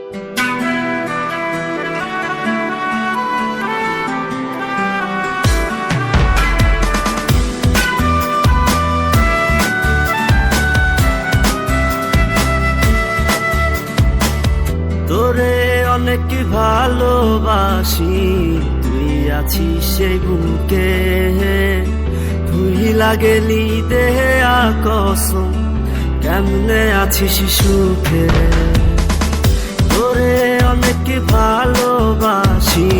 তোরে অনেক ভালোবাসি, তুই আছিস সেই বুকে, ভুইলা গেলি দেহে কসম, কেমনে আছিস সুখে। তোরে অনেক ভালোবাসি,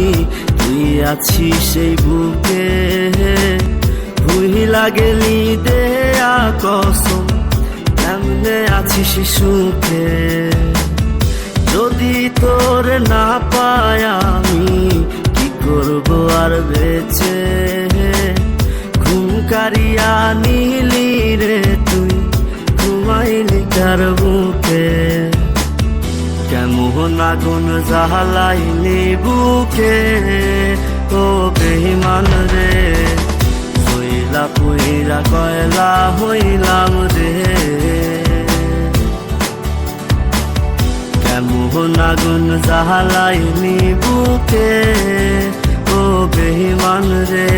তুই আছিস সেই বুকে, ভুইলা গেলি দেহে কসম, কেমনে আছিস সুখে। যদি তোর না পাই আমি কি করব আর বেঁচে, ঘুম কারিয়া নিলি রে তুই, ঘুমাইলি কার বুকে, কেমন আগুন জ্বালাইলি বুকে, ও বেঈমান রে, হইলা পুইরা কয়লা হইলাম রে, কেমন আগুন জ্বালাইলি বুকে, ও বেঈমান রে,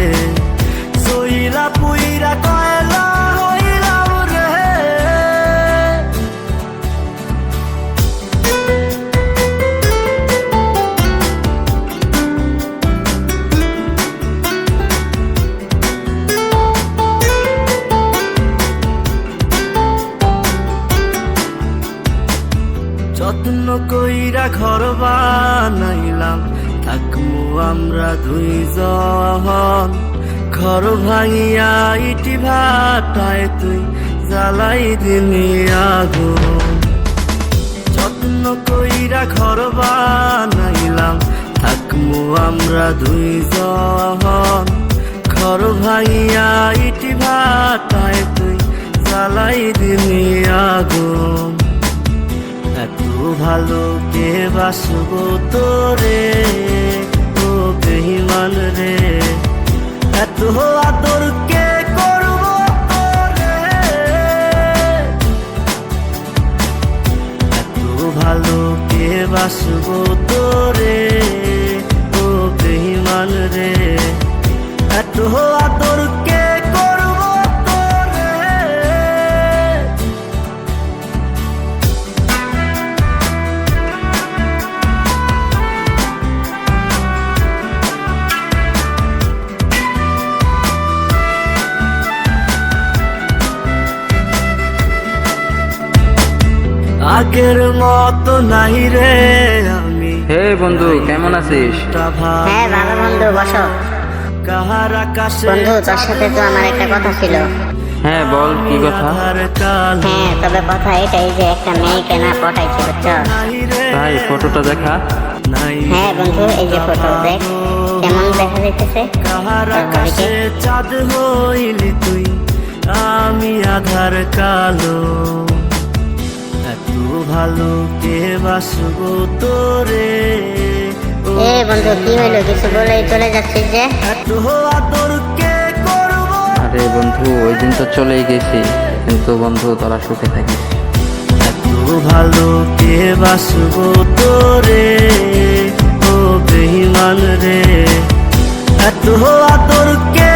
সইলা পুইরা কয়লা হইলাম রে। যত্ন কইরা ঘর বানাইলাম, থাকমু আমরা দুইজন, ঘর ভাঙিয়া ইটি ভাটায় তুই জ্বালাই দিলি আগুন। যত্ন কইরা ঘর বানাইলাম, থাকমু আমরা দুইজন, ঘর ভাঙিয়া ইটি ভাটায় তুই জ্বালাই দিলি আগুন। এত ভালো কে বাসবো তোরে, ও বেঈমান রে, এত আদর কে করবো তোরে, এত ভালো কে বাসবো তোরে, ও বেঈমান রে, এত আদর কে করবো তোরে। আগের মতো নাই রে আমি। হে বন্ধু, কেমন আছিস? হ্যাঁ ভালো বন্ধু, বসো। কাহার আকাশে বন্ধু, তোর সাথে তো আমার একটা কথা ছিল। হ্যাঁ বল, কি কথা? হ্যাঁ, তবে কথা এটাই যে একটা মেয়েকে না পটাইছি, বুঝছো? ভাই ফটোটা দেখা। হ্যাঁ বন্ধু, এই যে ফটো দেখ, কেমন দেখা যাইতেছে? কাহার আকাশে চাঁদ হইলি তুই, আমি আধার কালো, এত ভালো কে বাসবো তোরে। এ বন্ধু, কি হইলো? কিছু বলেই চলে যাচ্ছিস যে? এত আদর কে করবো। আরে বন্ধু, ওই দিন তো চলেই গেছি, কিন্তু বন্ধু তোরা সুখে থাকিস। এত ভালো কে বাসবো তোরে, ও বেঈমান রে, এত আদর কে